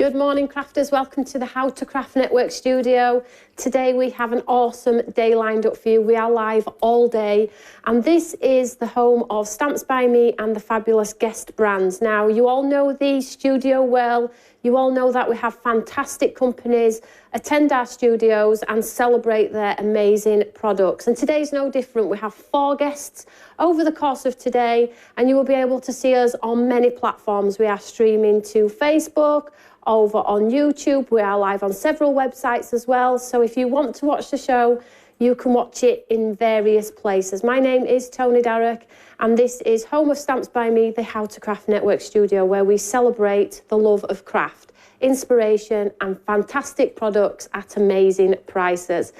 Good morning, crafters. Welcome to the How to Craft Network studio. Today we have an awesome day lined up for you. We are live all day, and this is the home of Stamps by Me and the fabulous guest brands. Now, you all know the studio well. You all know that we have fantastic companies attend our studios and celebrate their amazing products. And today's no different. We have 4 guests over the course of today, and you will be able to see us on many platforms. We are streaming to Facebook, over on YouTube. We are live on several websites as well. So if you want to watch the show, you can watch it in various places. My name is Tony Darroch, and this is Home of Stamps by Me, the How to Craft Network studio, where we celebrate the love of craft, inspiration and fantastic products at amazing prices.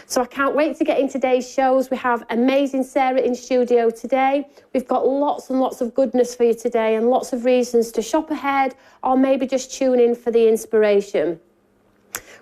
So I can't wait to get in today's shows. We have amazing Sarah in studio today. We've got lots and lots of goodness for you today and lots of reasons to shop ahead or maybe just tune in for the inspiration.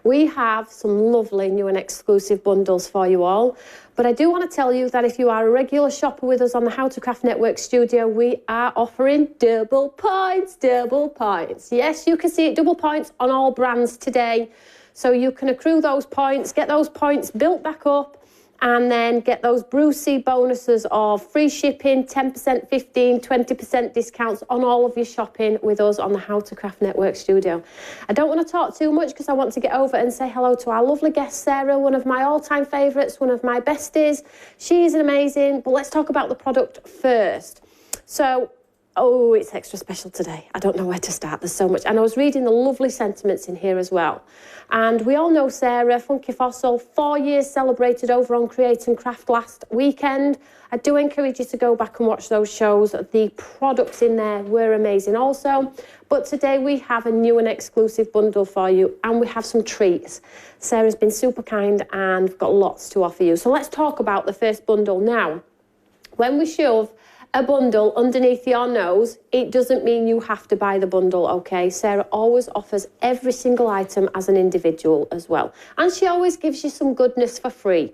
We have some lovely new and exclusive bundles for you all. But I do want to tell you that if you are a regular shopper with us on the How to Craft Network studio, we are offering double points, double points. Yes, you can see it, double points on all brands today. So you can accrue those points, get those points built back up, and then get those Brucey bonuses of free shipping, 10%, 15%, 20% discounts on all of your shopping with us on the How to Craft Network studio. I don't want to talk too much because I want to get over and say hello to our lovely guest, Sarah, one of my all-time favourites, one of my besties. She is amazing, but let's talk about the product first. So, oh, it's extra special today. I don't know where to start. There's so much. And I was reading the lovely sentiments in here as well. And we all know Sarah, Funky Fossil, 4 years celebrated over on Create and Craft last weekend. I do encourage you to go back and watch those shows. The products in there were amazing also. But today we have a new and exclusive bundle for you, and we have some treats. Sarah's been super kind and we've got lots to offer you. So let's talk about the first bundle now. When we shove a bundle underneath your nose, it doesn't mean you have to buy the bundle, okay? Sarah always offers every single item as an individual as well. And she always gives you some goodness for free.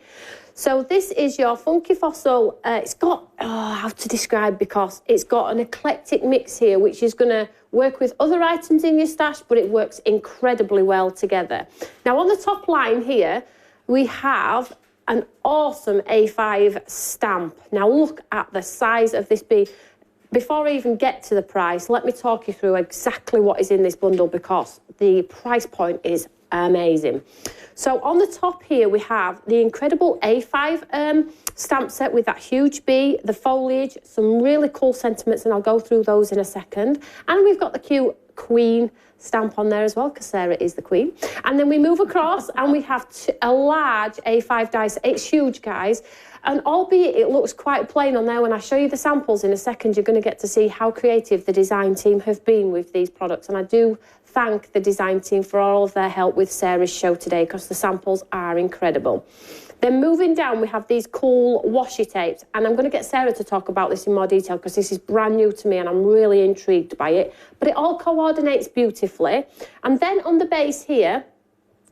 So this is your Funky Fossil. It's got, how to describe, because it's got an eclectic mix here, which is going to work with other items in your stash, but it works incredibly well together. Now, on the top line here, we have an awesome A5 stamp. Now look at the size of this bee. Before I even get to the price, let me talk you through exactly what is in this bundle because the price point is amazing. So on the top here, we have the incredible A5 stamp set with that huge bee, the foliage, some really cool sentiments, and I'll go through those in a second. And we've got the cute Queen stamp on there as well, because Sarah is the Queen. And then we move across and we have a large A5 dice. It's huge, guys. And albeit it looks quite plain on there, when I show you the samples in a second, you're going to get to see how creative the design team have been with these products. And I do thank the design team for all of their help with Sarah's show today, because the samples are incredible. Then moving down, we have these cool washi tapes. And I'm going to get Sarah to talk about this in more detail because this is brand new to me and I'm really intrigued by it. But it all coordinates beautifully. And then on the base here,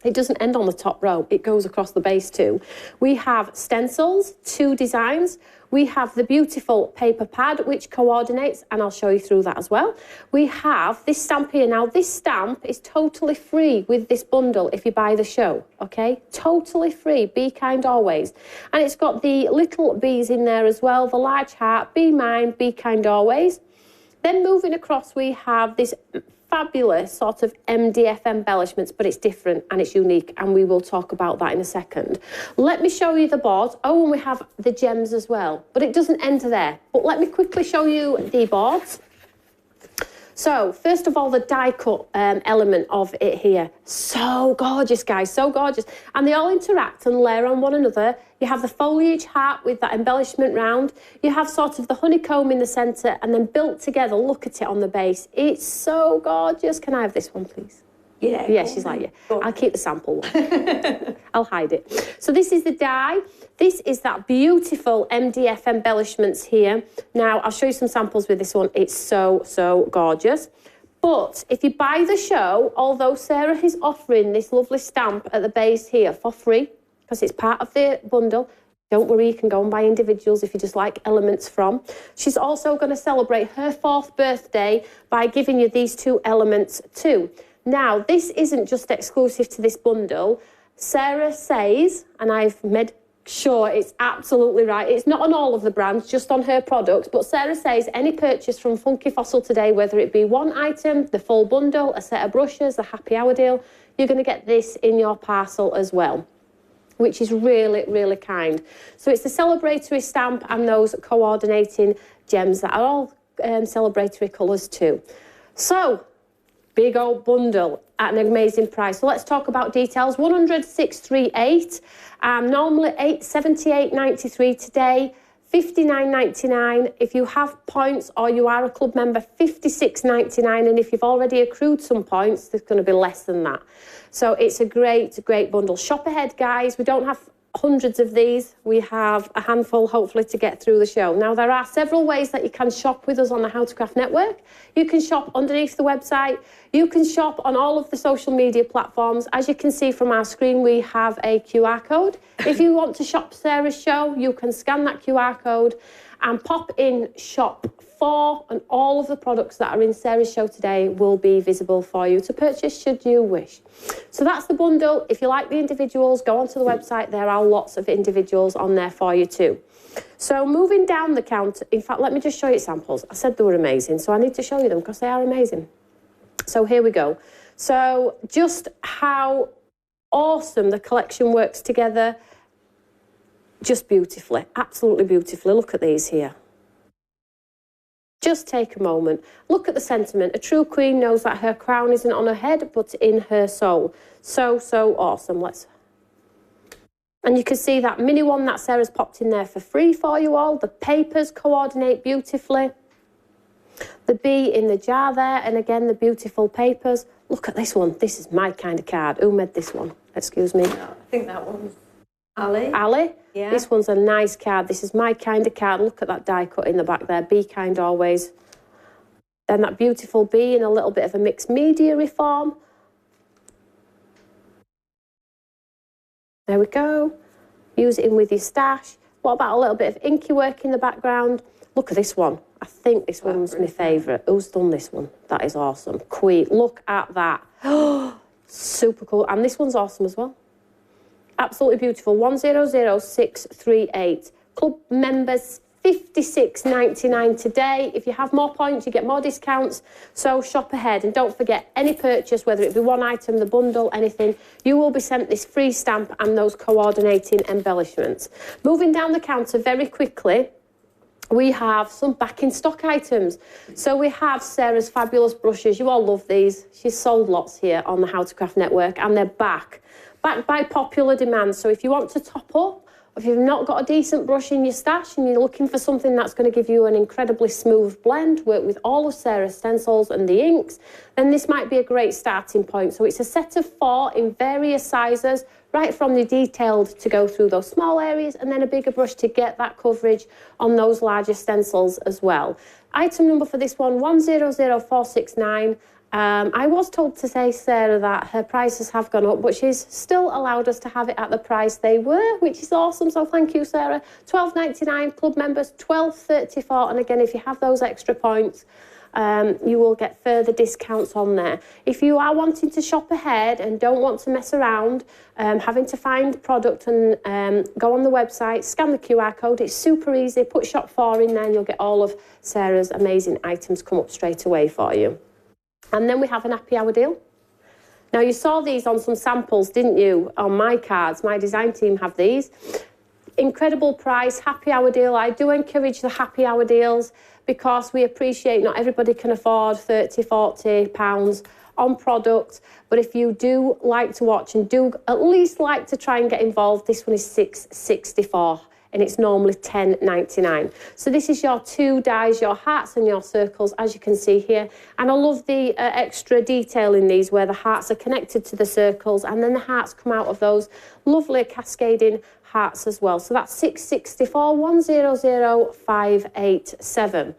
it doesn't end on the top row. It goes across the base too. We have stencils, 2 designs. We have the beautiful paper pad, which coordinates, and I'll show you through that as well. We have this stamp here. Now, this stamp is totally free with this bundle if you buy the show, okay? Totally free. Be kind always. And it's got the little bees in there as well, the large heart, be mine, be kind always. Then moving across, we have this fabulous sort of MDF embellishments, but it's different and it's unique, and we will talk about that in a second. Let me show you the board. Oh, and we have the gems as well, but it doesn't end there. But let me quickly show you the boards. So, first of all, the die cut element of it here. So gorgeous, guys, so gorgeous. And they all interact and layer on one another. You have the foliage heart with that embellishment round. You have sort of the honeycomb in the centre and then built together. Look at it on the base. It's so gorgeous. Can I have this one, please? Yeah. Yeah, she's like, yeah. I'll keep the sample one. I'll hide it. So this is the die. This is that beautiful MDF embellishments here. Now, I'll show you some samples with this one. It's so, so gorgeous. But if you buy the show, although Sarah is offering this lovely stamp at the base here for free, because it's part of the bundle, don't worry, you can go and buy individuals if you just like elements from. She's also going to celebrate her 4th birthday by giving you these 2 elements too. Now, this isn't just exclusive to this bundle. Sarah says, and I've made sure it's absolutely right, it's not on all of the brands, just on her products, but Sarah says any purchase from Funky Fossil today, whether it be one item, the full bundle, a set of brushes, the happy hour deal, you're going to get this in your parcel as well, which is really, really kind. So it's the celebratory stamp and those coordinating gems that are all celebratory colours too. So, big old bundle at an amazing price. So let's talk about details. 100,638, normally $78.93 today, $59.99. If you have points or you are a club member, $56.99. And if you've already accrued some points, there's going to be less than that. So it's a great, great bundle. Shop ahead, guys. We don't have hundreds of these. We have a handful, hopefully, to get through the show. Now, there are several ways that you can shop with us on the How to Craft Network. You can shop underneath the website. You can shop on all of the social media platforms. As you can see from our screen, we have a QR code. If you want to shop Sarah's show, you can scan that QR code and pop in shop 4, and all of the products that are in Sarah's show today will be visible for you to purchase should you wish. So that's the bundle. If you like the individuals, go onto the website. There are lots of individuals on there for you too. So moving down the counter, in fact, let me just show you samples. I said they were amazing, so I need to show you them because they are amazing. So here we go. So just how awesome the collection works together. Just beautifully, absolutely beautifully. Look at these here. Just take a moment. Look at the sentiment. A true queen knows that her crown isn't on her head, but in her soul. So, so awesome. And you can see that mini one that Sarah's popped in there for free for you all. The papers coordinate beautifully. The bee in the jar there, and again, the beautiful papers. Look at this one. This is my kind of card. Who made this one? Excuse me. I think that one's Ali. Ali? Yeah. This one's a nice card. This is my kind of card. Look at that die cut in the back there. Be kind always. Then that beautiful bee in a little bit of a mixed media reform. There we go. Use it in with your stash. What about a little bit of inky work in the background? Look at this one. I think this one's my favourite. Who's done this one? That is awesome. Queen. Look at that. Super cool. And this one's awesome as well. Absolutely beautiful. 100,638. Club members, $56.99 today. If you have more points, you get more discounts. So shop ahead. And don't forget, any purchase, whether it be one item, the bundle, anything, you will be sent this free stamp and those coordinating embellishments. Moving down the counter very quickly, we have some back in stock items. So we have Sarah's fabulous brushes. You all love these. She's sold lots here on the How to Craft Network, and they're back by popular demand. So if you want to top up, if you've not got a decent brush in your stash and you're looking for something that's going to give you an incredibly smooth blend, work with all of Sarah's stencils and the inks, then this might be a great starting point. So it's a set of 4 in various sizes, right from the detailed to go through those small areas, and then a bigger brush to get that coverage on those larger stencils as well. Item number for this one, 100469. I was told to say, Sarah, that her prices have gone up, but she's still allowed us to have it at the price they were, which is awesome. So thank you, Sarah. $12.99, club members $12.34. And again, if you have those extra points, you will get further discounts on there. If you are wanting to shop ahead and don't want to mess around, having to find product and go on the website, scan the QR code. It's super easy. Put shop 4 in there and you'll get all of Sarah's amazing items come up straight away for you. And then we have an happy hour deal. Now, you saw these on some samples, didn't you, on my cards? My design team have these. Incredible price, happy hour deal. I do encourage the happy hour deals because we appreciate not everybody can afford £30, £40 on product. But if you do like to watch and do at least like to try and get involved, this one is $6.64. And it's normally $10.99. So this is your 2 dies, your hearts and your circles, as you can see here. And I love the extra detail in these where the hearts are connected to the circles and then the hearts come out of those lovely cascading hearts as well. So that's $6.64, 100587.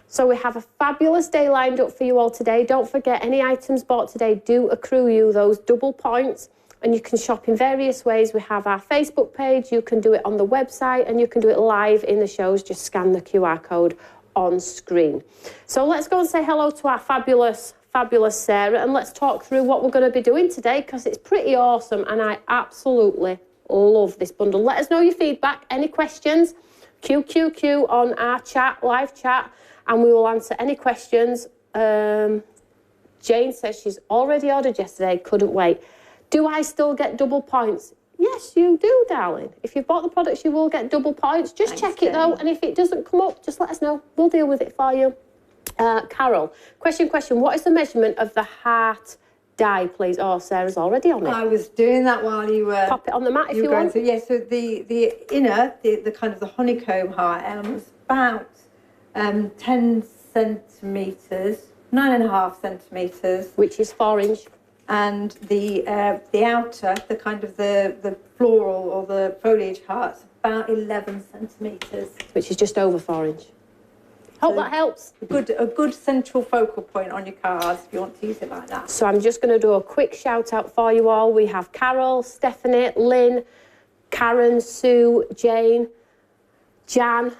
So we have a fabulous day lined up for you all today. Don't forget, any items bought today do accrue you those double points. And you can shop in various ways. We have our Facebook page, you can do it on the website, and you can do it live in the shows. Just scan the QR code on screen. So let's go and say hello to our fabulous fabulous Sarah, and let's talk through what we're going to be doing today, because it's pretty awesome and I absolutely love this bundle. Let us know your feedback, any questions, QQQ on our chat, live chat, and we will answer any questions. Jane says she's already ordered yesterday, couldn't wait. Do I still get double points? Yes, you do, darling. If you've bought the products, you will get double points. Just check it, though, and if it doesn't come up, just let us know. We'll deal with it for you. Carol, question. What is the measurement of the heart die, please? Oh, Sarah's already on it. I was doing that while you were... Pop it on the mat if you want. Yes, so the inner, the kind of the honeycomb heart element is about 10 centimetres, 9.5 centimetres. Which is 4 inch. And the outer, the kind of the floral or the foliage heart's about 11 centimetres. Which is just over 4 inch. Hope that helps. A good central focal point on your cards if you want to use it like that. So I'm just going to do a quick shout out for you all. We have Carol, Stephanie, Lynn, Karen, Sue, Jane, Jan.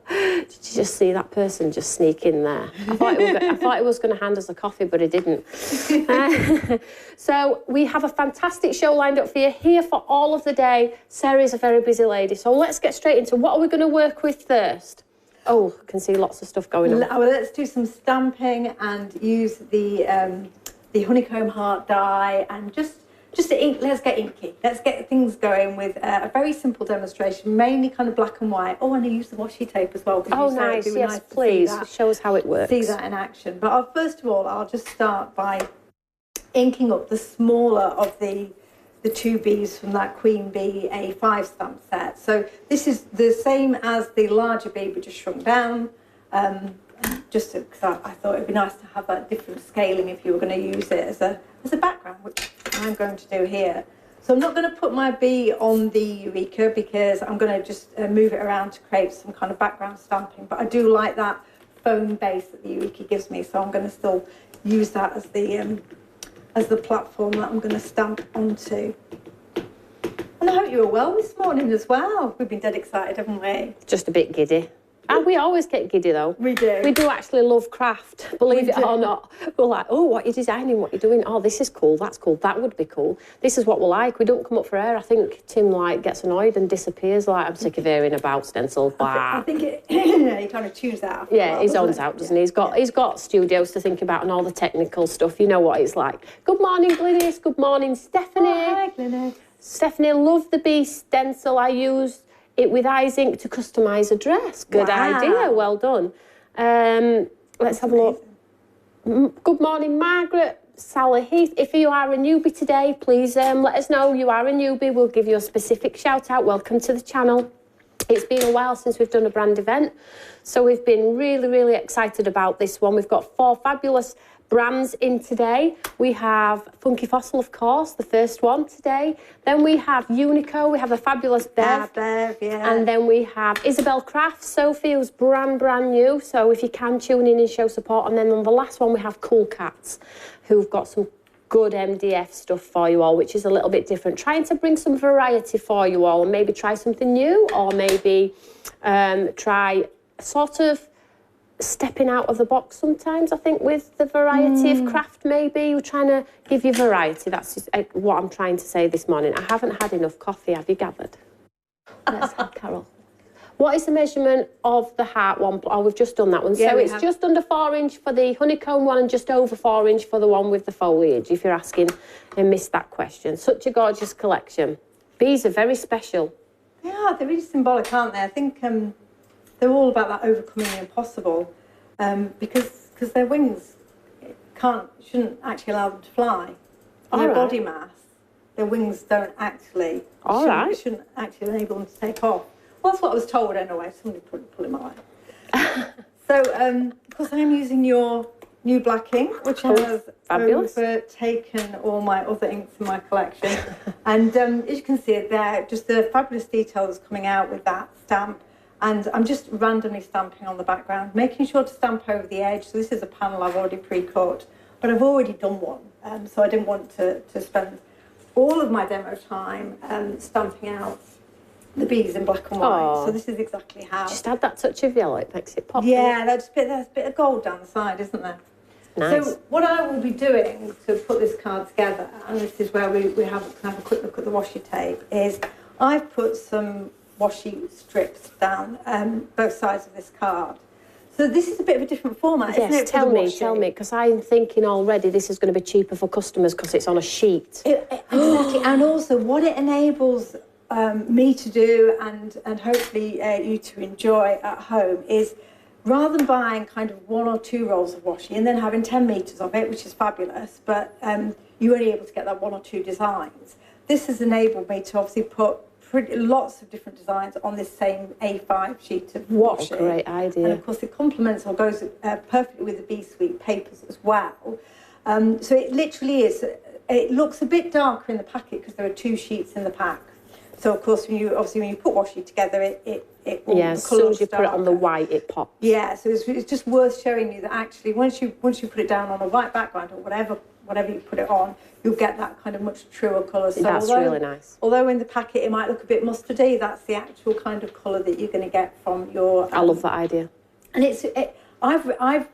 Did you just see that person just sneak in there? I thought he was going to hand us a coffee, but he didn't. So we have a fantastic show lined up for you here for all of the day. Sarah's a very busy lady, so let's get straight into what are we going to work with first? Oh, I can see lots of stuff going on. Well, let's do some stamping and use the honeycomb heart die and just to ink. Let's get inky. Let's get things going with a very simple demonstration, mainly kind of black and white. Oh, and I use the washi tape as well. Oh, nice. Yes, nice, please. Show us how it works. See that in action. But first of all, I'll just start by inking up the smaller of the two bees from that Queen Bee A5 stamp set. So this is the same as the larger bee, but just shrunk down. Just because I thought it'd be nice to have that different scaling if you were going to use it as a background, which I'm going to do here. So I'm not going to put my bee on the Eureka because I'm going to just move it around to create some kind of background stamping. But I do like that foam base that the Eureka gives me, so I'm going to still use that as the platform that I'm going to stamp onto. And I hope you were well this morning as well. We've been dead excited, haven't we? Just a bit giddy. And we always get giddy, though. We do. We do actually love craft, believe it or not. We're like, oh, what are you designing, what are you doing? Oh, this is cool, that's cool, that would be cool. This is what we like. We don't come up for air. I think Tim, gets annoyed and disappears. I'm sick of hearing about STENCIL. I think he kind of tunes out. Yeah, he zones out, doesn't he? He's got studios to think about and all the technical stuff. You know what it's like. Good morning, Glynis. Good morning, Stephanie. Oh, hi, Glynis. Stephanie, love the bee stencil. I used it with eyes ink to customise a dress. Good idea, well done. Let's have a look. Good morning, Margaret. Sally Heath. If you are a newbie today, please let us know you are a newbie. We'll give you a specific shout out. Welcome to the channel. It's been a while since we've done a brand event, so we've been really, really excited about this one. We've got 4 fabulous brands in today. We have Funky Fossil, of course, the first one today. Then we have Unico, we have a fabulous Bev. Bev, yeah. And then we have Isabel Crafts, Sophie, who's brand new. So if you can, tune in and show support. And then on the last one, we have Cool Cats, who've got some good MDF stuff for you all, which is a little bit different. Trying to bring some variety for you all and maybe try something new, or maybe try sort of stepping out of the box sometimes, I think, with the variety of craft. Maybe we're trying to give you variety. That's just what I'm trying to say this morning. I haven't had enough coffee, have you gathered? Let's have Carol. What is the measurement of the heart one? Oh, we've just done that one. Yeah, so it's just under 4 inch for the honeycomb one and just over 4 inch for the one with the foliage, if you're asking and missed that question. Such a gorgeous collection. Bees are very special. Yeah, they're really symbolic, aren't they? I think they're all about that overcoming the impossible, because their wings shouldn't actually allow them to fly. And their body mass, their wings don't actually shouldn't actually enable them to take off. Well, that's what I was told anyway. Somebody put in my life. So, of course, I am using your new black ink, which has overtaken all my other inks in my collection. And as you can see it there, just the fabulous details coming out with that stamp. And I'm just randomly stamping on the background, making sure to stamp over the edge. So this is a panel I've already pre-cut, but I've already done one. So I didn't want to spend all of my demo time stamping out the bees in black and white. Oh. So this is exactly how. Just add that touch of yellow, it makes it pop. Yeah, there's a bit of gold down the side, isn't there? Nice. So what I will be doing to put this card together, and this is where we can have a quick look at the washi tape, is I've put some washi strips down both sides of this card. So this is a bit of a different format, isn't it? Yes, tell me, because I'm thinking already this is going to be cheaper for customers because it's on a sheet. Exactly, and also what it enables me to do and hopefully you to enjoy at home is, rather than buying kind of 1 or 2 rolls of washi and then having 10 metres of it, which is fabulous, but you're only able to get that 1 or 2 designs. This has enabled me to obviously put lots of different designs on this same A5 sheet of washi. What a great idea. And of course it complements or goes perfectly with the B-Suite papers as well. So it literally is, it looks a bit darker in the packet because there are 2 sheets in the pack. So of course when you put washi together, it will, yeah, as soon as you put it on the white, it pops. Yeah, so it's just worth showing you that actually once you put it down on a white background or whatever you put it on, you'll get that kind of much truer colour. So that's really nice. Although in the packet it might look a bit mustardy, that's the actual kind of colour that you're going to get from your. I love that idea. And I've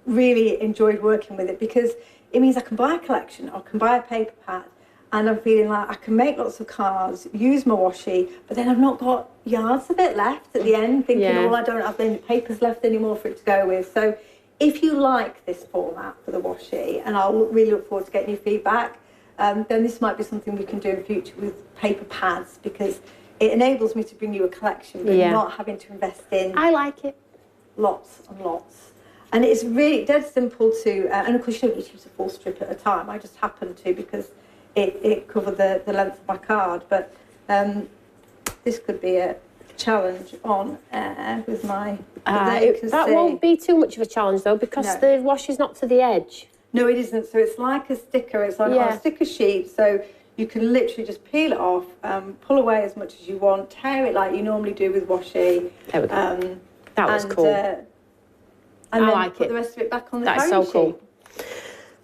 really enjoyed working with it because it means I can buy a collection, I can buy a paper pad, and I'm feeling like I can make lots of cards, use my washi, but then I've not got yards of it left at the end, thinking, oh, I don't have any papers left anymore for it to go with. So if you like this format for the washi, and I'll really look forward to getting your feedback, then this might be something we can do in future with paper pads, because it enables me to bring you a collection, but not having to invest in. I like it. Lots and lots. And it's really dead simple to, and of course you don't need to use a full strip at a time. I just happen to because it covered the length of my card. But this could be a challenge on air with my... that won't be too much of a challenge though, because the wash is not to the edge. No, it isn't. So it's like a sticker. It's like on a sticker sheet. So you can literally just peel it off, pull away as much as you want, tear it like you normally do with washi. There we go. That was cool. And then put the rest of it back on the That is so cool.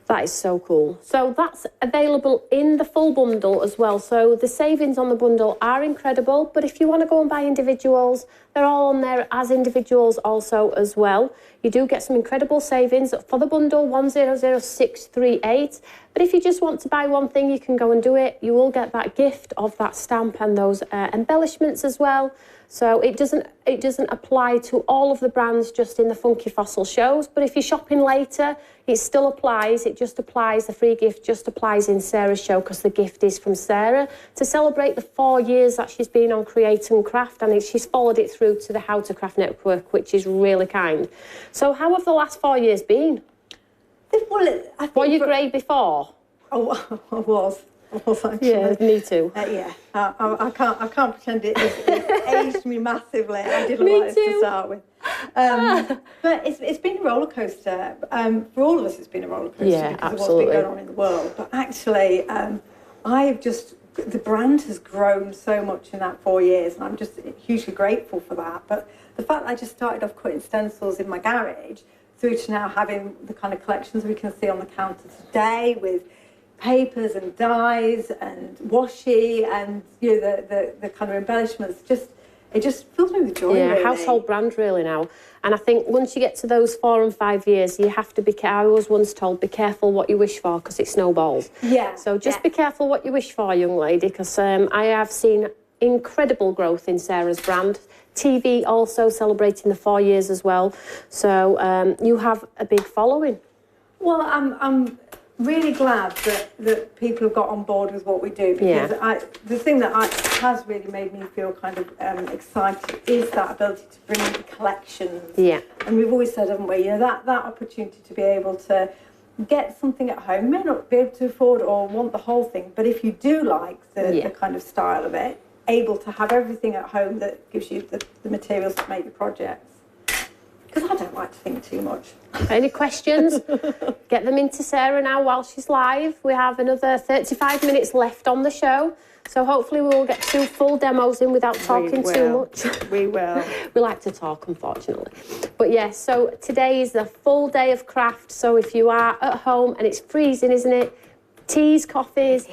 That is so cool. So that's available in the full bundle as well. So the savings on the bundle are incredible, but if you want to go and buy individuals, they're all on there as individuals also as well. You do get some incredible savings for the bundle, 100638. But if you just want to buy one thing, you can go and do it. You will get that gift of that stamp and those embellishments as well. So it doesn't apply to all of the brands just in the Funky Fossil shows, but if you're shopping later, it still applies. It just applies, the free gift just applies in Sarah's show because the gift is from Sarah to celebrate the 4 years that she's been on Create and Craft, and she's followed it through to the How to Craft Network, which is really kind. So how have the last 4 years been? Well, I think were you grey before? Oh, I was. Actually. Yeah, me too. I can't pretend it aged me massively. I didn't like it to start with. But it's been a roller coaster. For all of us, it's been a roller coaster because of what's been going on in the world. But actually, the brand has grown so much in that 4 years, and I'm just hugely grateful for that. But the fact that I just started off cutting stencils in my garage through to now having the kind of collections we can see on the counter today with papers and dyes and washi and the kind of embellishments, it just fills me with joy. Yeah, really. Household brand really now. And I think once you get to those 4 and 5 years, you have to be I was once told, be careful what you wish for because it snowballs. Yeah. So just be careful what you wish for, young lady, because I have seen incredible growth in Sarah's brand. TV also celebrating the 4 years as well. So you have a big following. Well, I'm really glad that people have got on board with what we do, because the thing that has really made me feel kind of excited is that ability to bring in collections. Yeah. And we've always said, haven't we, that opportunity to be able to get something at home. You may not be able to afford or want the whole thing, but if you do like the kind of style of it, able to have everything at home that gives you the materials to make your projects. Because I don't like to think too much. Any questions? Get them into Sarah now while she's live. We have another 35 minutes left on the show. So hopefully we will get 2 full demos in without talking too much. We will. We like to talk, unfortunately. But yes, so today is the full day of craft. So if you are at home and it's freezing, isn't it? Teas, coffees,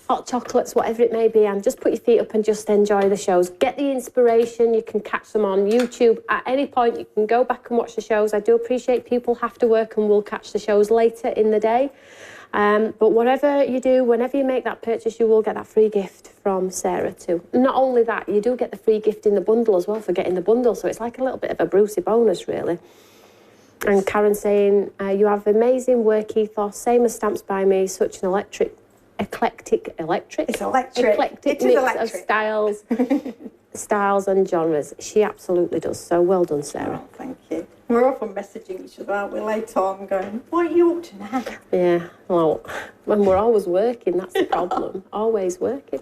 hot chocolates, whatever it may be, and just put your feet up and just enjoy the shows. Get the inspiration. You can catch them on YouTube at any point. You can go back and watch the shows. I do appreciate people have to work and will catch the shows later in the day. But whatever you do, whenever you make that purchase, you will get that free gift from Sarah too. Not only that, you do get the free gift in the bundle as well for getting the bundle. So it's like a little bit of a Brucey bonus, really. And Karen saying, you have amazing work ethos, same as Stamps by Me, such an eclectic mix of styles and genres. She absolutely does. So well done, Sarah. Oh, thank you. We're often messaging each other, aren't we, later on, going, what are you up to now? Yeah, well, when we're always working, that's the problem. Always working.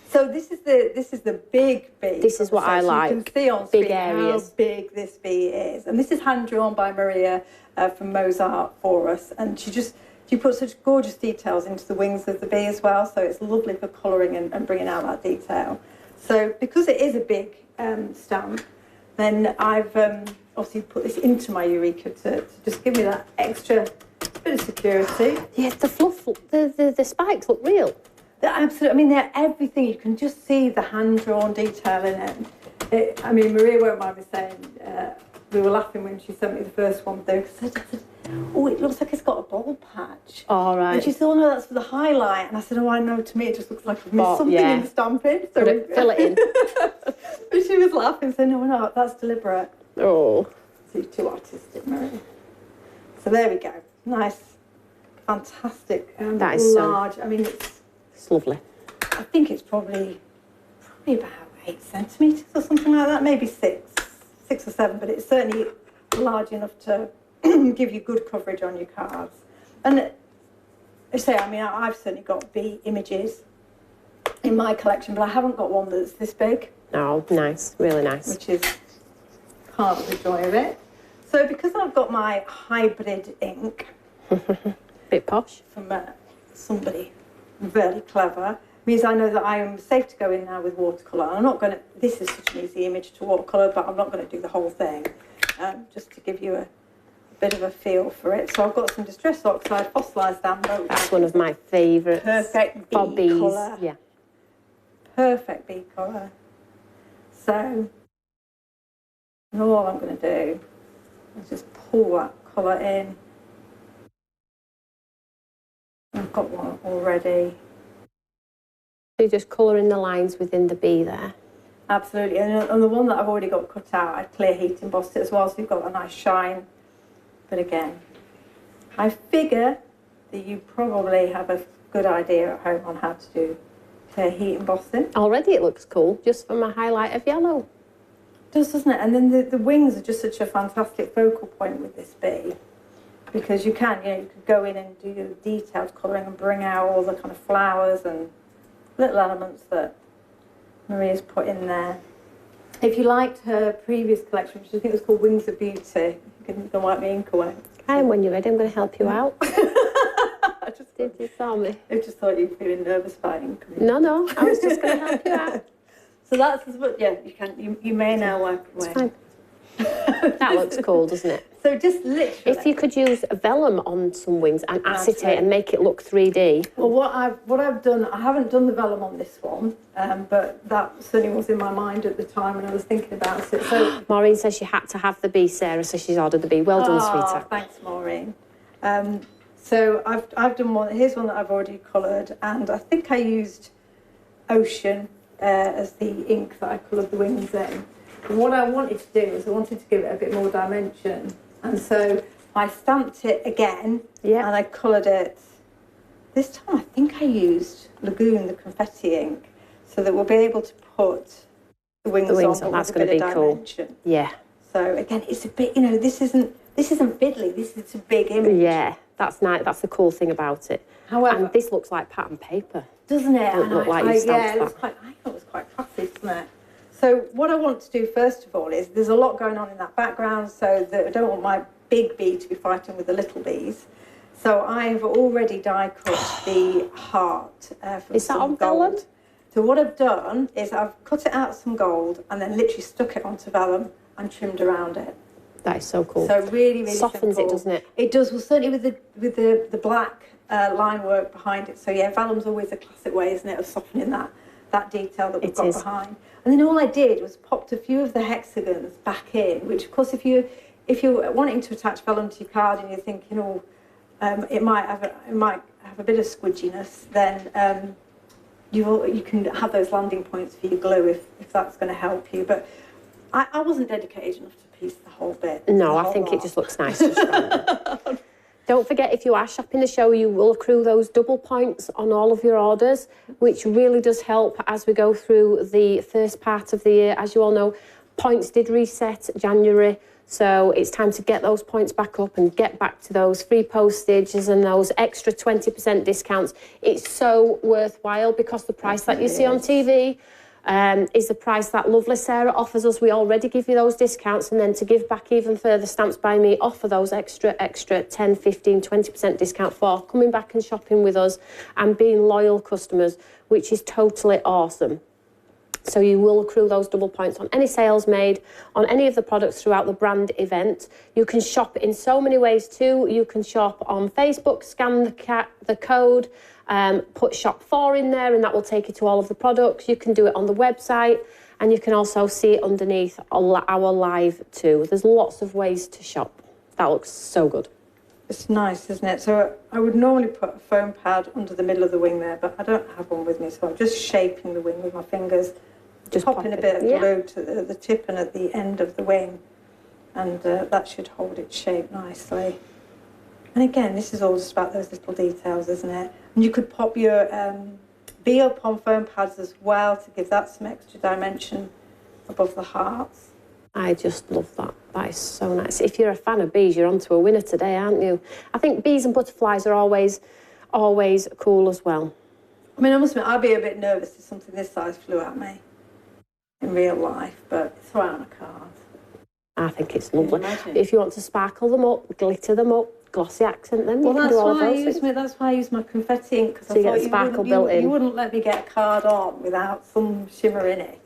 So this is the big bee. This is what I like. You can see on big screen areas. how big this bee is. And this is hand drawn by Maria from Mozart for us. And she put such gorgeous details into the wings of the bee as well. So it's lovely for colouring and bringing out that detail. So because it is a big stamp, then I've obviously put this into my Eureka to just give me that extra bit of security. Yeah, the fluff, the spikes look real. They're absolutely, I mean, they're everything. You can just see the hand-drawn detail in it. I mean, Maria won't mind me saying, we were laughing when she sent me the first one through, because I said, oh, it looks like it's got a ball patch. All right. And she said, oh, no, that's for the highlight. And I said, oh, I know, to me it just looks like I've missed something in the stamping. So fill it in. But she was laughing, saying, no, that's deliberate. Oh. So you're too artistic, Maria. So there we go. Nice, fantastic, that is large. I mean, it's lovely. I think it's probably about 8 centimetres or something like that, maybe 6 or 7, but it's certainly large enough to give you good coverage on your cards. And I say, I mean, I've certainly got bee images in my collection, but I haven't got one that's this big. Oh, nice, really nice. Which is part of the joy of it. So because I've got my hybrid ink, bit posh, from somebody very clever, means I know that I am safe to go in now with watercolour. I'm not going to, this is such an easy image to watercolour, but I'm not going to do the whole thing, just to give you a bit of a feel for it. So I've got some Distress Oxide fossilised amber. That's one of my favourites. Perfect bee colour. Yeah. Perfect bee colour. So, and all I'm going to do is just pull that colour in. I've got one already. So you're just colouring the lines within the bee there? Absolutely, and the one that I've already got cut out, I clear heat embossed it as well, so you've got a nice shine. But again, I figure that you probably have a good idea at home on how to do clear heat embossing. Already it looks cool, just from a highlight of yellow. It does, doesn't it? And then the wings are just such a fantastic focal point with this bee. Because you can go in and do your detailed colouring and bring out all the kind of flowers and little elements that Maria's put in there. If you liked her previous collection, which I think was called Wings of Beauty, you can wipe the ink away. And when you're ready, I'm going to help you out. Did you saw me? I just thought you were feeling nervous about ink. No, I was just going to help you out. So that's what, yeah, you may now wipe away. It's fine. That looks cool, doesn't it? So just literally, if you could use vellum on some wings and acetate and make it look 3D. Well, what I've done, I haven't done the vellum on this one, but that certainly was in my mind at the time when I was thinking about it. So Maureen says she had to have the bee, Sarah, so she's ordered the bee. Well done, sweetheart. Thanks, Maureen. So I've done one. Here's one that I've already coloured, and I think I used Ocean as the ink that I coloured the wings in. And what I wanted to do was I wanted to give it a bit more dimension. And so I stamped it again, and I coloured it. This time I think I used Lagoon, the confetti ink, so that we'll be able to put the wings on. That's going to be cool. Yeah. So again, it's a bit, this isn't fiddly. This is a big image. Yeah, that's nice. That's the cool thing about it. However, and this looks like pattern paper, doesn't it? Doesn't look like you stamped I thought it was quite classy, doesn't it? So what I want to do first of all is there's a lot going on in that background, so that I don't want my big bee to be fighting with the little bees. So I have already die cut the heart from is that on gold. vellum? So what I've done is I've cut it out some gold and then literally stuck it onto vellum and trimmed around it. That is so cool. So really, really softens simple. It, doesn't it? It does. Well, certainly with the black line work behind it. So yeah, vellum's always a classic way, isn't it, of softening that detail that we've got behind. And then all I did was popped a few of the hexagons back in, which of course if you're wanting to attach vellum to your card and you're thinking, oh, it might have a bit of squidginess, then you can have those landing points for your glue if that's going to help you. But I wasn't dedicated enough to piece the whole bit. No, I think it just looks nice. Don't forget, if you are shopping the show, you will accrue those double points on all of your orders, which really does help as we go through the first part of the year. As you all know, points did reset January, so it's time to get those points back up and get back to those free postages and those extra 20% discounts. It's so worthwhile because the price that you see on TV is the price that lovely Sarah offers us. We already give you those discounts, and then to give back even further, Stamps by Me offer those extra 10, 15, 20% discount for coming back and shopping with us and being loyal customers, which is totally awesome. So you will accrue those double points on any sales made on any of the products throughout the brand event. You can shop in so many ways too. You can shop on Facebook, scan the code, put shop 4 in there, and that will take you to all of the products. You can do it on the website, and you can also see it underneath our live too. There's lots of ways to shop. That looks so good. It's nice, isn't it? So I would normally put a foam pad under the middle of the wing there, but I don't have one with me, so I'm just shaping the wing with my fingers. Just popping a bit of glue to the tip and at the end of the wing, and that should hold its shape nicely. And again, this is all just about those little details, isn't it? And you could pop your bee up on foam pads as well to give that some extra dimension above the hearts. I just love that. That is so nice. If you're a fan of bees, you're onto a winner today, aren't you? I think bees and butterflies are always cool as well. I mean, I must admit, I'd be a bit nervous if something this size flew at me in real life, but it's right on a card. I think it's lovely. If you want to sparkle them up, glitter them up, glossy accent them, you can do all of those things. That's why I use my confetti ink, because so I thought sparkle built in. You wouldn't let me get a card on without some shimmer in it.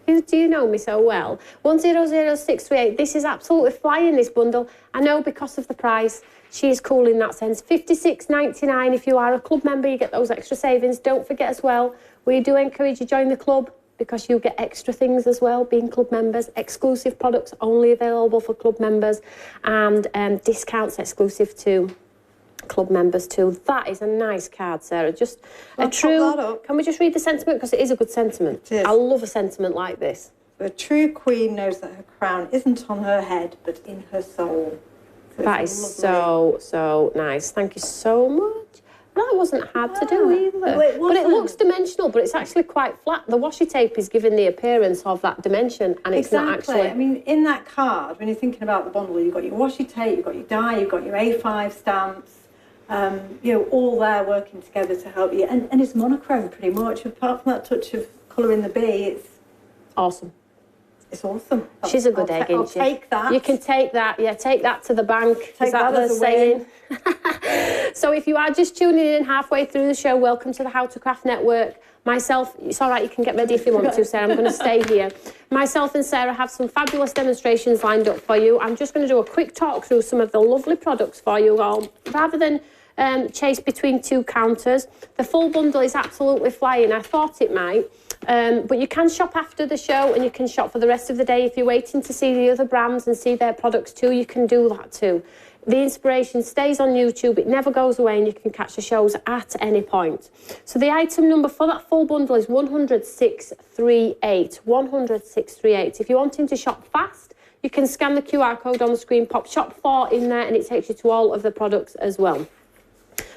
Do you know me so well? 100638, this is absolutely flying, this bundle. I know because of the price. She is cool in that sense. $56.99. If you are a club member, you get those extra savings. Don't forget as well, we do encourage you to join the club, because you get extra things as well, being club members, exclusive products only available for club members, and discounts exclusive to club members too. That is a nice card, Sarah. Just a true... Can we just read the sentiment? Because it is a good sentiment. It is. I love a sentiment like this. A true queen knows that her crown isn't on her head, but in her soul. So that is so nice. Thank you so much. That wasn't hard to do either. But it looks dimensional, but it's actually quite flat. The washi tape is giving the appearance of that dimension, and it's not actually... I mean, in that card, when you're thinking about the bundle, you've got your washi tape, you've got your die, you've got your A5 stamps, you know, all there working together to help you. And it's monochrome pretty much. Apart from that touch of colour in the bee, it's... Awesome. It's awesome. She's a good egg, isn't she? I'll take that. You can take that, yeah, take that to the bank. Take that as a saying. So if you are just tuning in halfway through the show, welcome to the How to Craft Network. Myself, it's all right, you can get ready if you want to, Sarah. I'm going to stay here. Myself and Sarah have some fabulous demonstrations lined up for you. I'm just going to do a quick talk through some of the lovely products for you all, rather than chase between two counters. The full bundle is absolutely flying. I thought it might. But you can shop after the show, and you can shop for the rest of the day. If you're waiting to see the other brands and see their products too, you can do that too. The inspiration stays on YouTube. It never goes away, and you can catch the shows at any point. So the item number for that full bundle is 100638. 100638. If you're wanting to shop fast, you can scan the QR code on the screen, pop shop 4 in there, and it takes you to all of the products as well.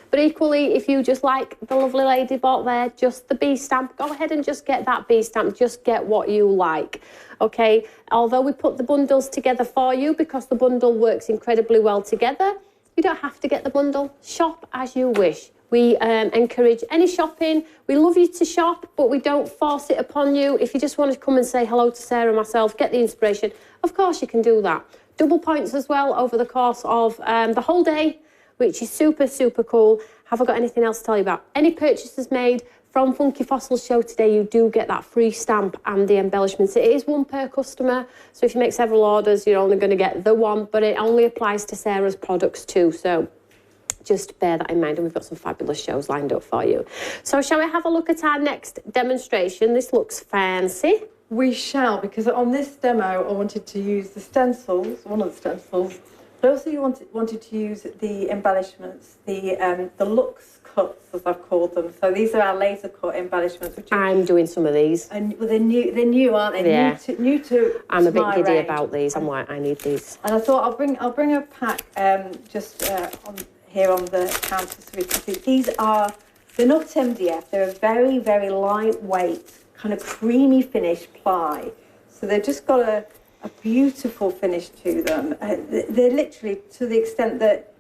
But equally, if you just like the lovely lady bought there, just the bee stamp, go ahead and just get that bee stamp. Just get what you like, okay? Although we put the bundles together for you because the bundle works incredibly well together, you don't have to get the bundle. Shop as you wish. We encourage any shopping. We love you to shop, but we don't force it upon you. If you just want to come and say hello to Sarah and myself, get the inspiration, of course you can do that. Double points as well over the course of the whole day, which is super, super cool. Have I got anything else to tell you about? Any purchases made from Funky Fossils show today, you do get that free stamp and the embellishments. It is one per customer, so if you make several orders, you're only going to get the one, but it only applies to Sarah's products too. So just bear that in mind, and we've got some fabulous shows lined up for you. So shall we have a look at our next demonstration? This looks fancy. We shall, because on this demo I wanted to use the stencils, one of the stencils, but also you wanted to use the embellishments, the LUXE cuts, as I've called them. So these are our laser cut embellishments. Which I'm doing some of these. And well, they're new, aren't they? Yeah. New to I'm a bit giddy range. about these. I'm like, I need these. And I thought I'll bring a pack just on here on the counter so we can see. They're not MDF. They're a very, very lightweight, kind of creamy finish ply. So they've just got a beautiful finish to them. They're literally to the extent that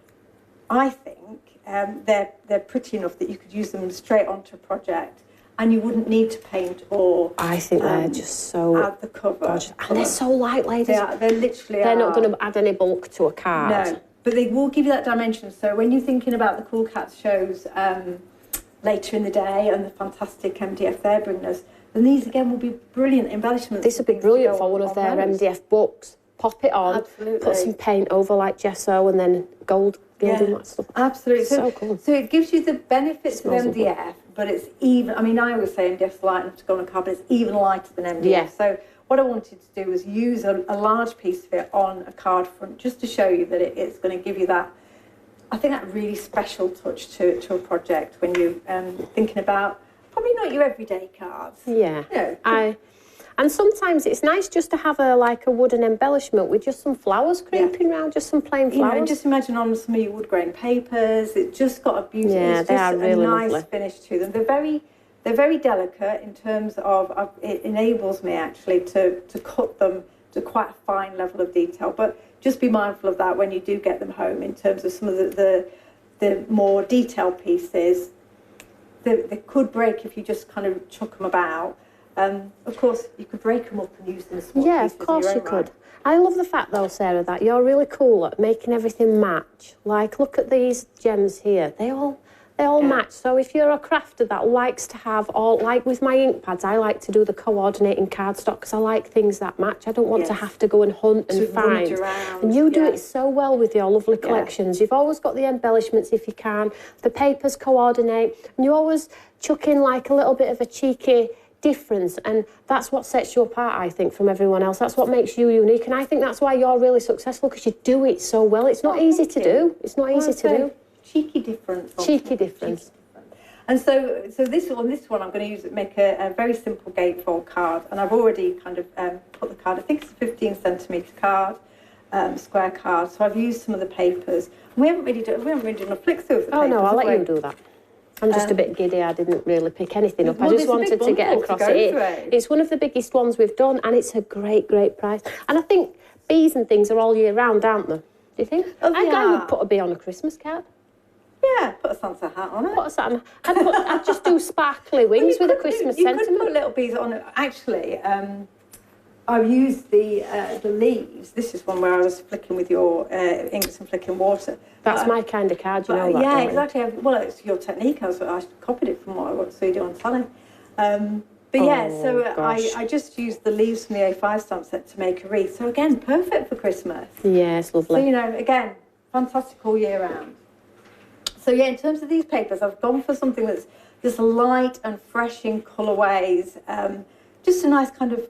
I think they're pretty enough that you could use them straight onto a project and you wouldn't need to paint or I think they're just so add the cover. Gorgeous. And they're so light, ladies. They're literally They're not going to add any bulk to a card. No, but they will give you that dimension. So when you're thinking about the Cool Cats shows later in the day and the fantastic MDF they're bringing us, then these again will be brilliant embellishments. This would be brilliant for one of their MDF books. Pop it on, put some paint over like gesso and then gilding that stuff. Absolutely. So cool. So it gives you the benefits of MDF, but it's even, I mean, I always say MDF's light enough to go on a card, but it's even lighter than MDF. Yeah. So what I wanted to do was use a large piece of it on a card front just to show you that it's going to give you that, I think, that really special touch to a project when you're thinking about probably not your everyday cards. Yeah. You know, and sometimes it's nice just to have a wooden embellishment with just some flowers creeping around, just some plain flowers. You know, just imagine on some of your wood grain papers. It's just got a beauty. Yeah, it's they just are really a nice lovely. finish to them. They're very delicate in terms of it enables me actually to cut them to quite a fine level of detail. But just be mindful of that when you do get them home in terms of some of the more detailed pieces. They could break if you just kind of chuck them about. Of course, you could break them up and use them as small pieces. Yeah, of course you could. I love the fact though, Sarah, that you're really cool at making everything match. Like, look at these gems here. They all match. So if you're a crafter that likes to have all, like with my ink pads, I like to do the coordinating cardstock because I like things that match. I don't want to have to go and hunt and find. And you do it so well with your lovely collections. You've always got the embellishments if you can. The papers coordinate. And you always chuck in like a little bit of a cheeky difference, and that's what sets you apart, I think, from everyone else. That's what makes you unique, and I think that's why you're really successful, because you do it so well. It's not easy to do. It's not easy to do. Cheeky difference. Cheeky difference. And so this one I'm going to make a very simple gatefold card, and I've already kind of put the card, I think it's a 15 centimetre card, square card, so I've used some of the papers. We haven't really done a flick through of the papers. Oh no, I'll let you do that. I'm just a bit giddy. I didn't really pick anything up. I just wanted to get across it. It's one of the biggest ones we've done, and it's a great, great price. And I think bees and things are all year round, aren't they? Do you think? I would put a bee on a Christmas card. Yeah, put a Santa hat on it. I'd just do sparkly wings with a Christmas sentiment. You could put little bees on it. Actually, I've used the leaves. This is one where I was flicking with your inks and flicking water. That's my kind of card, you know that. Yeah, exactly. Well, it's your technique. I copied it from what I saw you do on telly. But yeah, so I just used the leaves from the A5 stamp set to make a wreath. So again, perfect for Christmas. Yeah, it's lovely. So, you know, again, fantastic all year round. So yeah, in terms of these papers, I've gone for something that's just light and fresh in colourways. Just a nice kind of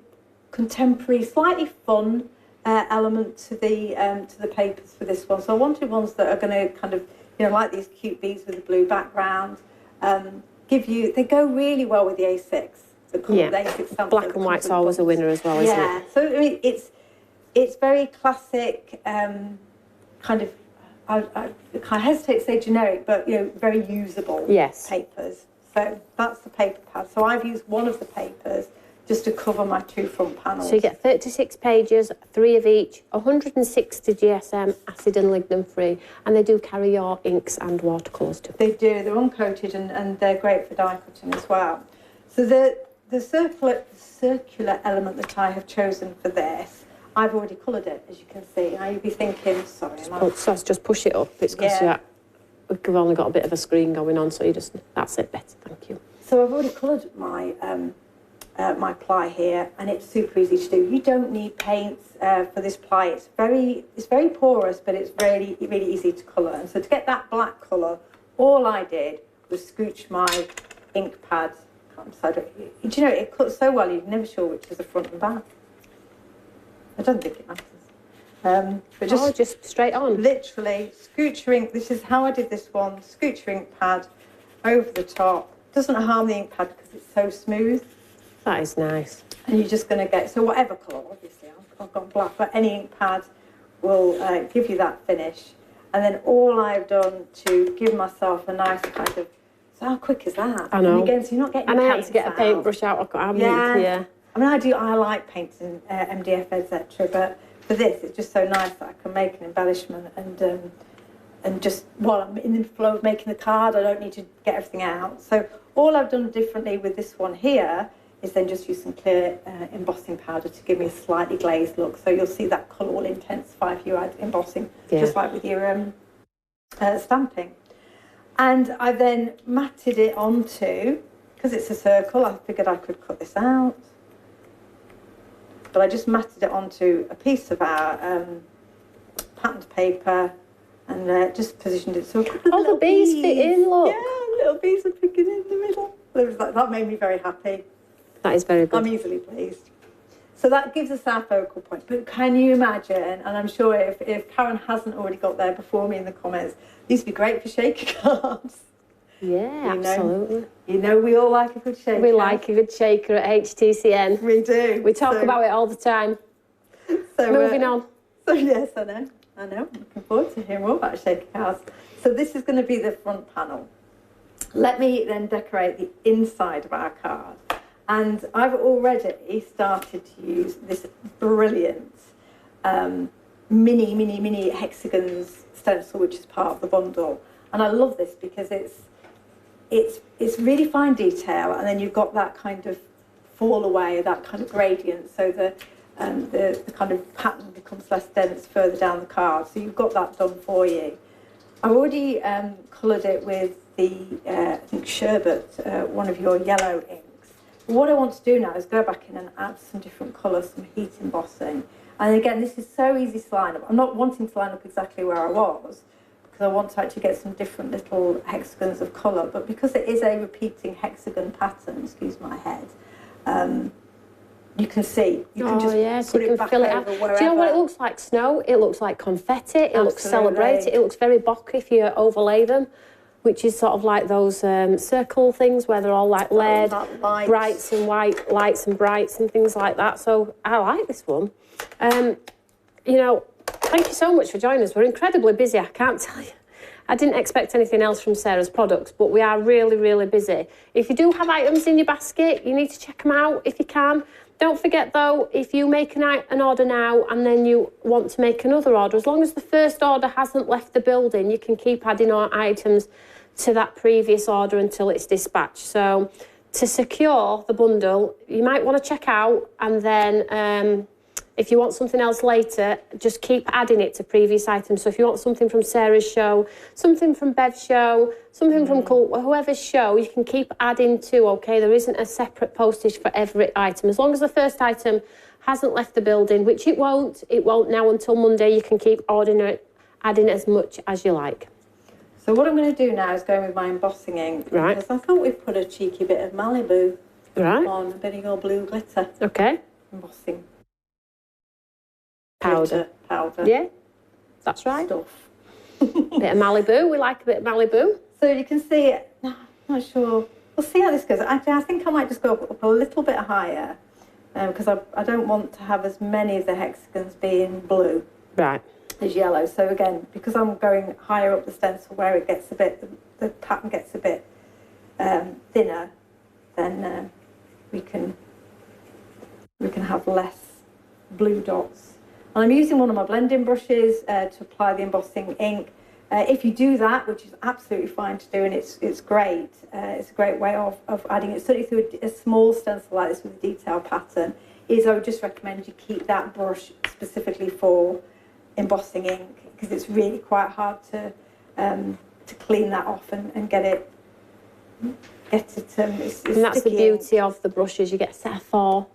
contemporary, slightly fun element to the papers for this one. So I wanted ones that are going to kind of, you know, like these cute bees with a blue background. They go really well with the A6. The A6 stamp. Black and white's always a winner as well, isn't it? Yeah. So I mean, it's very classic, kind of. I hesitate to say generic, but you know, very usable papers. So that's the paper pad. So I've used one of the papers just to cover my two front panels. So you get 36 pages, 3 of each, 160 GSM, acid and lignin free, and they do carry your inks and watercolours too. They do. They're uncoated and they're great for die cutting as well. So the circular element that I have chosen for this, I've already coloured it, as you can see. Now you'd be thinking, sorry, just push it up. It's because we've only got a bit of a screen going on, so that's it, better, thank you. So I've already coloured my my ply here, and it's super easy to do. You don't need paints for this ply. It's very porous, but it's really easy to colour. And so to get that black colour, all I did was scooch my ink pad. Do you know, it cuts so well, you're never sure which is the front and back. I don't think it matters. But just straight on. Literally, scooch your ink. This is how I did this one. Scooch your ink pad over the top. Doesn't harm the ink pad because it's so smooth. That is nice. And you're just going to get, so whatever colour, obviously, I've got black, but any ink pad will give you that finish. And then all I've done to give myself a nice kind of, so how quick is that? I know. And again, so you're not getting And I had paints to get a out. paintbrush out. I've got Yeah. I mean, I like paints and MDF, etc. But for this, it's just so nice that I can make an embellishment and just while I'm in the flow of making the card, I don't need to get everything out. So all I've done differently with this one here is then just use some clear embossing powder to give me a slightly glazed look. So you'll see that colour will intensify if you add embossing, just like with your stamping. And I then matted it onto, because it's a circle, I figured I could cut this out. But I just matted it onto a piece of our patterned paper and just positioned it so a couple of the bees fit in, look. Yeah, little bees are picking in the middle. It was like, that made me very happy. That is very good. I'm easily pleased. So that gives us our focal point. But can you imagine, and I'm sure if Karen hasn't already got there before me in the comments, these would be great for shaker cards. Yeah, absolutely. You know we all like a good shaker. We like a good shaker at HTCN. We do. We talk about it all the time. So moving on. So yes, I know. I'm looking forward to hearing more about shaker cards. So this is going to be the front panel. Let me then decorate the inside of our card. And I've already started to use this brilliant mini hexagons stencil, which is part of the bundle. And I love this because it's really fine detail, and then you've got that kind of fall away, that kind of gradient, so the kind of pattern becomes less dense further down the card. So you've got that done for you. I've already coloured it with the I think Sherbet, one of your yellow inks. What I want to do now is go back in and add some different colours, some heat embossing. And again, this is so easy to line up. I'm not wanting to line up exactly where I was, because I want to actually get some different little hexagons of colour. But because it is a repeating hexagon pattern, excuse my head, you can see. You can just put it back over wherever. Do you know what it looks like? Snow. It looks like confetti. It looks celebrated. It looks very bocky if you overlay them, which is sort of like those circle things where they're all like layered, brights and white, lights and brights and things like that. So I like this one. You know, thank you so much for joining us. We're incredibly busy, I can't tell you. I didn't expect anything else from Sarah's products, but we are really, really busy. If you do have items in your basket, you need to check them out if you can. Don't forget though, if you make an order now and then you want to make another order, as long as the first order hasn't left the building, you can keep adding on items to that previous order until it's dispatched. So to secure the bundle, you might want to check out, and then if you want something else later, just keep adding it to previous items. So if you want something from Sarah's show, something from Bev's show, something from whoever's show, you can keep adding to, okay? There isn't a separate postage for every item. As long as the first item hasn't left the building, which it won't now until Monday, you can keep adding as much as you like. So what I'm going to do now is go with my embossing ink. Right. Because I thought we'd put a cheeky bit of Malibu on, a bit of your blue glitter. Okay. Embossing. Powder. Yeah, that's right. Stuff. Bit of Malibu. We like a bit of Malibu. So you can see it. No, I'm not sure. We'll see how this goes. Actually, I think I might just go up a little bit higher because I don't want to have as many of the hexagons being blue. Right. As yellow. So again, because I'm going higher up the stencil where it gets a bit, the pattern gets a bit thinner, then we can have less blue dots. And I'm using one of my blending brushes to apply the embossing ink. If you do that, which is absolutely fine to do, and it's great, it's a great way of adding it, certainly through a small stencil like this with a detailed pattern, is I would just recommend you keep that brush specifically for embossing ink, because it's really quite hard to clean that off and get it get it. It's and that's the sticky beauty of the brushes. You get a set of 4.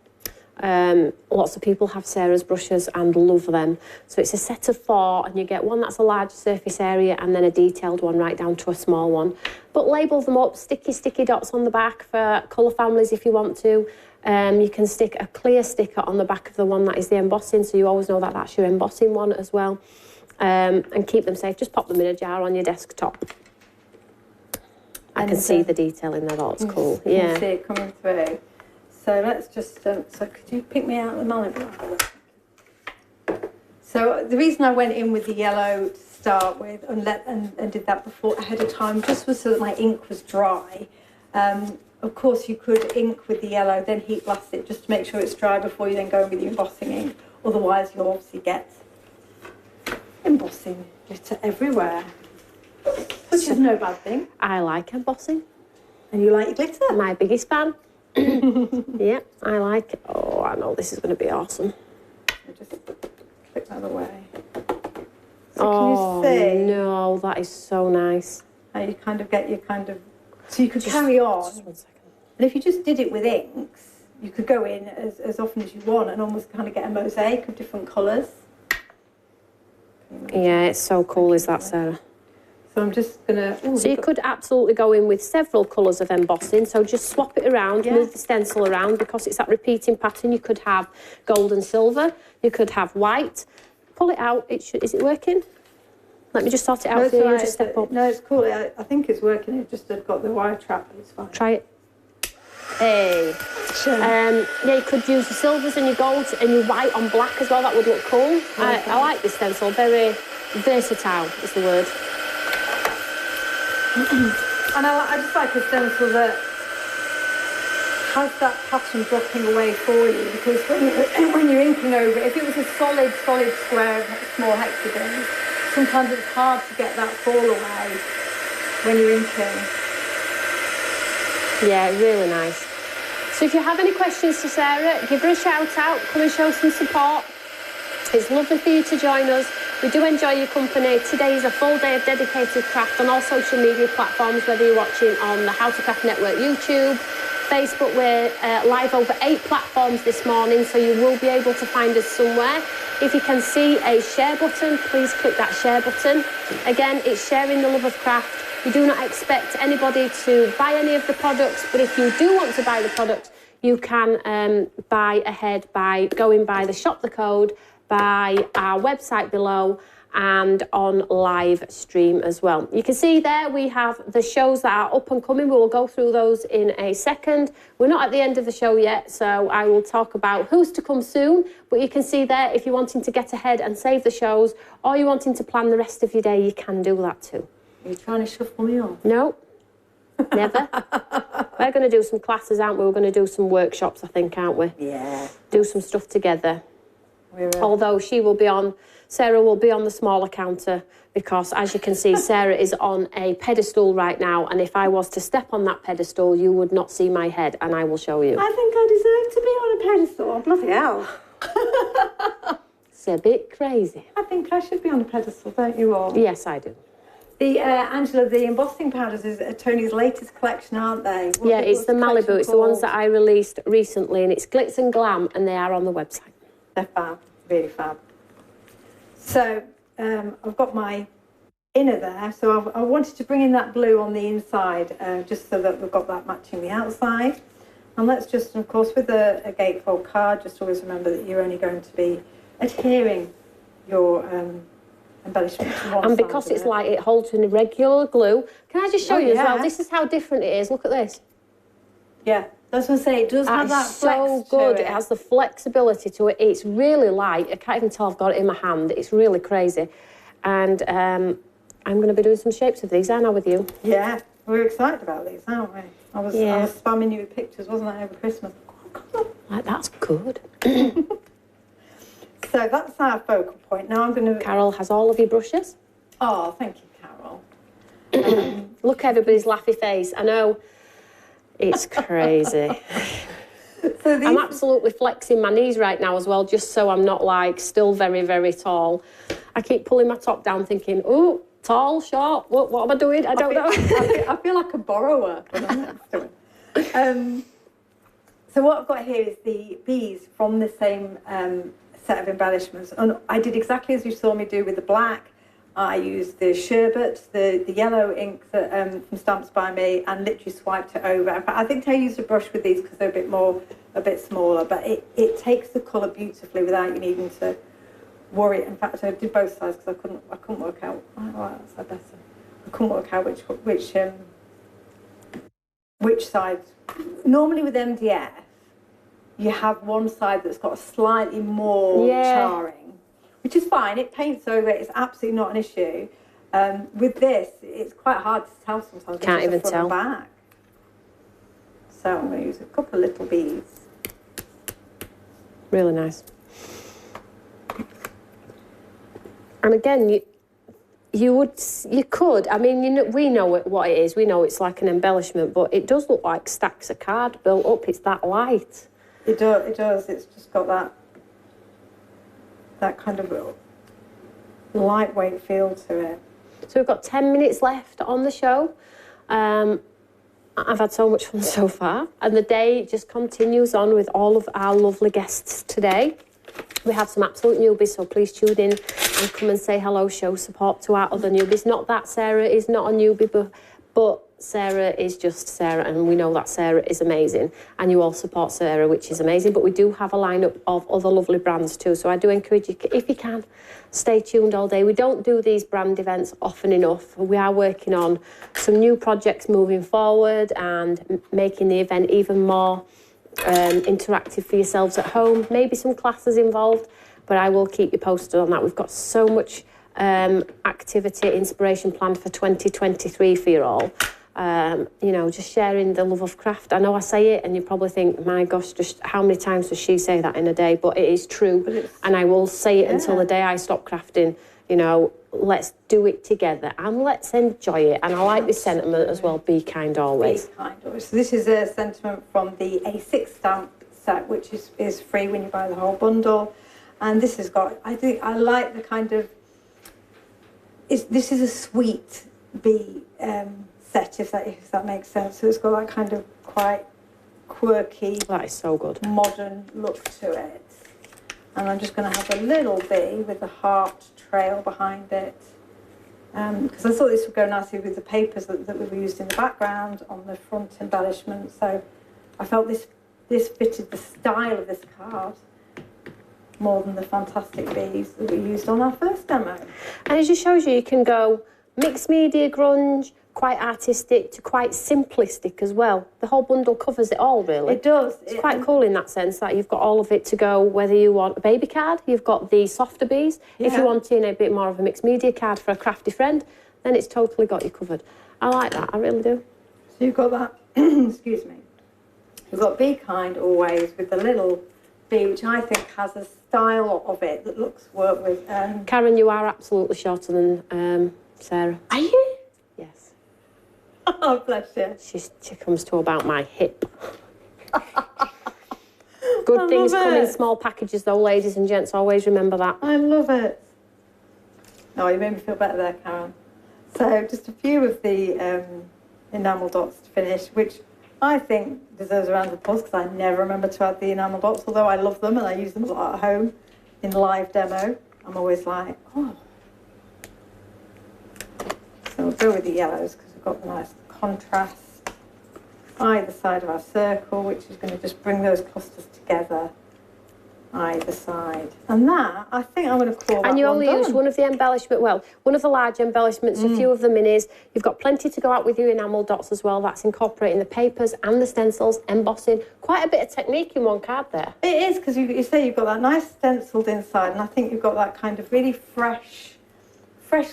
Lots of people have Sarah's brushes and love them. So it's a set of 4 and you get one that's a large surface area and then a detailed one right down to a small one. But label them up, sticky dots on the back for colour families if you want to. You can stick a clear sticker on the back of the one that is the embossing, so you always know that that's your embossing one as well. And keep them safe. Just pop them in a jar on your desktop. I can see the detail in there. That's cool. You can see it coming through. So let's just, so could you pick me out the Malibu? So the reason I went in with the yellow to start with and did that before ahead of time just was so that my ink was dry. Of course you could ink with the yellow, then heat blast it just to make sure it's dry before you then go in with your embossing ink. Otherwise you'll obviously get embossing glitter everywhere, which is no bad thing. I like embossing. And you like your glitter? My biggest fan. Yeah, I like it. Oh, I know this is going to be awesome. I'll just click that away. So can you see? No, that is so nice. How you kind of get your kind of... So you could carry on. Just 1 second. And if you just did it with inks, you could go in as often as you want and almost kind of get a mosaic of different colours. Yeah, it's so cool, is that, Sarah? So I'm just going to... So you could absolutely go in with several colours of embossing. So just swap it around, move the stencil around because it's that repeating pattern. You could have gold and silver. You could have white. Pull it out. Is it working? Let me just sort it out for you. Just step up. No, it's cool. I think it's working. It's just I've got the wire trap. It's fine. Try it. Hey. Sure. Yeah, you could use your silvers and your golds and your white on black as well. That would look cool. I like this stencil. Very versatile is the word. And I just like a stencil that has that pattern dropping away for you, because when you're inking over it, if it was a solid square of small hexagons, sometimes it's hard to get that fall away when you're inking. Yeah, really nice. So if you have any questions to Sarah, give her a shout out, come and show some support. It's lovely for you to join us. We do enjoy your company. Today is a full day of dedicated craft on all social media platforms, whether you're watching on the How to Craft Network YouTube, Facebook. We're live over 8 platforms this morning, so you will be able to find us somewhere. If you can see a share button, please click that share button. Again, it's sharing the love of craft. We do not expect anybody to buy any of the products, but if you do want to buy the product, you can buy ahead by going by the Shop the Code, by our website below, and on live stream as well. You can see there we have the shows that are up and coming. We will go through those in a second. We're not at the end of the show yet, so I will talk about who's to come soon, but you can see there if you're wanting to get ahead and save the shows, or you're wanting to plan the rest of your day, you can do that too. Are you trying to shuffle me off? No, never. We're going to do some classes, aren't we? We're going to do some workshops, I think, aren't we? Yeah. Do some stuff together. Although Sarah will be on the smaller counter, because as you can see, Sarah is on a pedestal right now, and if I was to step on that pedestal, you would not see my head, and I will show you. I think I deserve to be on a pedestal. Bloody hell. It's a bit crazy. I think I should be on a pedestal, don't you all? Yes, I do. The Angela, the embossing powders is Tony's latest collection, aren't they? It's the Malibu. It's the ones that I released recently, and it's Glitz and Glam, and they are on the website. They're fab, really fab. So I've got my inner there, so I wanted to bring in that blue on the inside, just so that we've got that matching the outside. And let's just, of course, with a gatefold card, just always remember that you're only going to be adhering your embellishment to one and because side, it's like it holds in irregular glue. Can I just show you as well? This is how different it is. Look at this. Yeah. That's what I say, it does have that flex so good. to it. It has the flexibility to it. It's really light. I can't even tell I've got it in my hand. It's really crazy. And I'm going to be doing some shapes of these, aren't I, with you? Yeah, we're excited about these, aren't we? I was spamming you with pictures, wasn't I, over Christmas? Like, that's good. So that's our focal point. Now I'm going to... Carol has all of your brushes. Oh, thank you, Carol. Look, everybody's laughy face. I know. It's crazy. I'm absolutely flexing my knees right now as well, just so I'm not, like, still very, very tall. I keep pulling my top down thinking, oh, tall, short, what am I doing? I don't know. I feel like a borrower when I'm next to it. So what I've got here is the bees from the same set of embellishments. And I did exactly as you saw me do with the black. I used the sherbet, the yellow ink that, from Stamps by Me, and literally swiped it over. In fact, I think I used a brush with these because they're a bit smaller, but it takes the colour beautifully without you needing to worry. In fact, I did both sides because I couldn't work out. Oh, that's better. I couldn't work out which side. Normally with MDF, you have one side that's got a slightly more charring, which is fine. It paints over it. It's absolutely not an issue. With this, it's quite hard to tell sometimes. Can't even tell. Back. So I'm going to use a couple of little beads. Really nice. And again, you could. I mean, we know what it is. We know it's like an embellishment, but it does look like stacks of card built up. It's that light. It does. It's just got that kind of lightweight feel to it. So we've got 10 minutes left on the show. I've had so much fun so far, and the day just continues on with all of our lovely guests today. We have some absolute newbies, so please tune in and come and say hello, show support to our other newbies. Not that Sarah is not a newbie, but Sarah is just Sarah, and we know that Sarah is amazing, and you all support Sarah, which is amazing. But we do have a lineup of other lovely brands too, so I do encourage you, if you can, stay tuned all day. We don't do these brand events often enough. We are working on some new projects moving forward and making the event even more interactive for yourselves at home. Maybe some classes involved, but I will keep you posted on that. We've got so much activity, inspiration planned for 2023 for you all. You know, just sharing the love of craft. I know I say it and you probably think, my gosh, just how many times does she say that in a day? But it is true, and I will say it until the day I stop crafting. You know, let's do it together and let's enjoy it. And I like this sentiment as well, be kind always. Be kind always. So this is a sentiment from the A6 stamp set, which is free when you buy the whole bundle. And this has got, I like the kind of, this is a sweet bee set, if that makes sense. So it's got that kind of quite quirky, that is so good, modern look to it. And I'm just going to have a little bee with a heart trail behind it, because I thought this would go nicely with the papers that we've used in the background on the front embellishment. So I felt this fitted the style of this card more than the fantastic bees that we used on our first demo. And it just shows you can go mixed media, grunge, quite artistic to quite simplistic as well. The whole bundle covers it all, really. It does. It's quite cool in that sense that you've got all of it to go, whether you want a baby card, you've got the softer bees. If you want in a bit more of a mixed media card for a crafty friend, then it's totally got you covered. I like that, I really do. So you've got that, excuse me, you've got Be Kind always with the little bee, which I think has a style of it that looks work with. Karen, you are absolutely shorter than Sarah. Are you? Yes. Oh, bless you. She comes to about my hip. Good things come in small packages though, ladies and gents, always remember that. I love it. Oh, you made me feel better there, Karen. So just a few of the enamel dots to finish, which I think deserves a round of applause because I never remember to add the enamel dots, although I love them and I use them a lot at home in live demo. I'm always like, oh. So we'll go with the yellows because we've got the nice contrast either side of our circle, which is going to just bring those clusters together either side. And that, I think I'm going to call that. And you only done. use one of the embellishment, well, one of the large embellishments, a few of the minis. You've got plenty to go out with your enamel dots as well. That's incorporating the papers and the stencils, embossing. Quite a bit of technique in one card there. It is, because you say you've got that nice stenciled inside, and I think you've got that kind of really fresh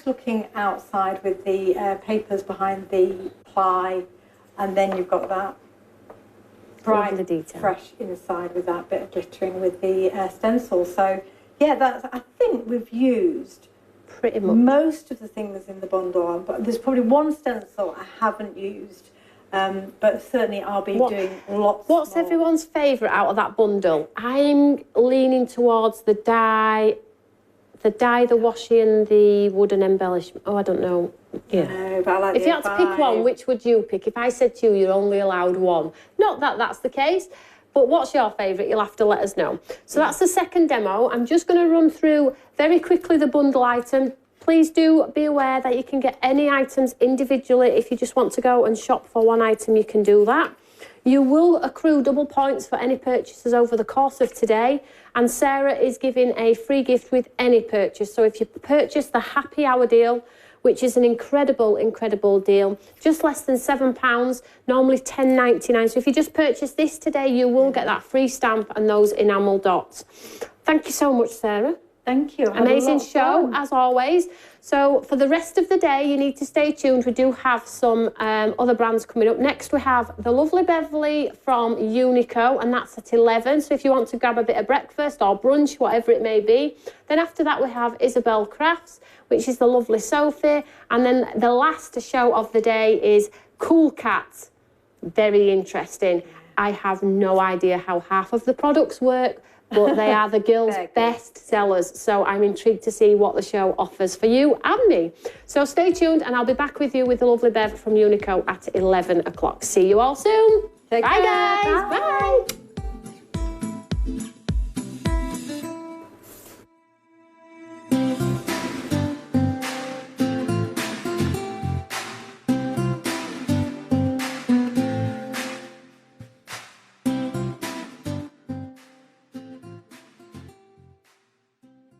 looking outside with the papers behind the ply, and then you've got that bright, fresh inside with that bit of glittering with the stencil. So yeah, I think we've used pretty much most of the things in the bundle, but there's probably one stencil I haven't used, but certainly I'll be doing lots What's more. Everyone's favourite out of that bundle? I'm leaning towards the the dye, the washi and the wooden embellishment. Oh, I don't know. Yeah. No, but I like if you had to pick one, which would you pick? If I said to you, you're only allowed one. Not that that's the case, but what's your favourite? You'll have to let us know. So that's the second demo. I'm just going to run through very quickly the bundle item. Please do be aware that you can get any items individually. If you just want to go and shop for one item, you can do that. You will accrue double points for any purchases over the course of today. And Sarah is giving a free gift with any purchase. So if you purchase the happy hour deal, which is an incredible, incredible deal, just less than £7, normally £10.99. So if you just purchase this today, you will get that free stamp and those enamel dots. Thank you so much, Sarah. Thank you. Amazing show, as always. So for the rest of the day, you need to stay tuned. We do have some other brands coming up. Next, we have the lovely Beverly from Unico, and that's at 11. So if you want to grab a bit of breakfast or brunch, whatever it may be. Then after that, we have Isabel Crafts, which is the lovely Sophie. And then the last show of the day is Cool Cat. Very interesting. I have no idea how half of the products work, but they are the girls' best sellers. So I'm intrigued to see what the show offers for you and me. So stay tuned, and I'll be back with you with the lovely Bev from Unico at 11 o'clock. See you all soon. Take care. Bye, guys. Bye.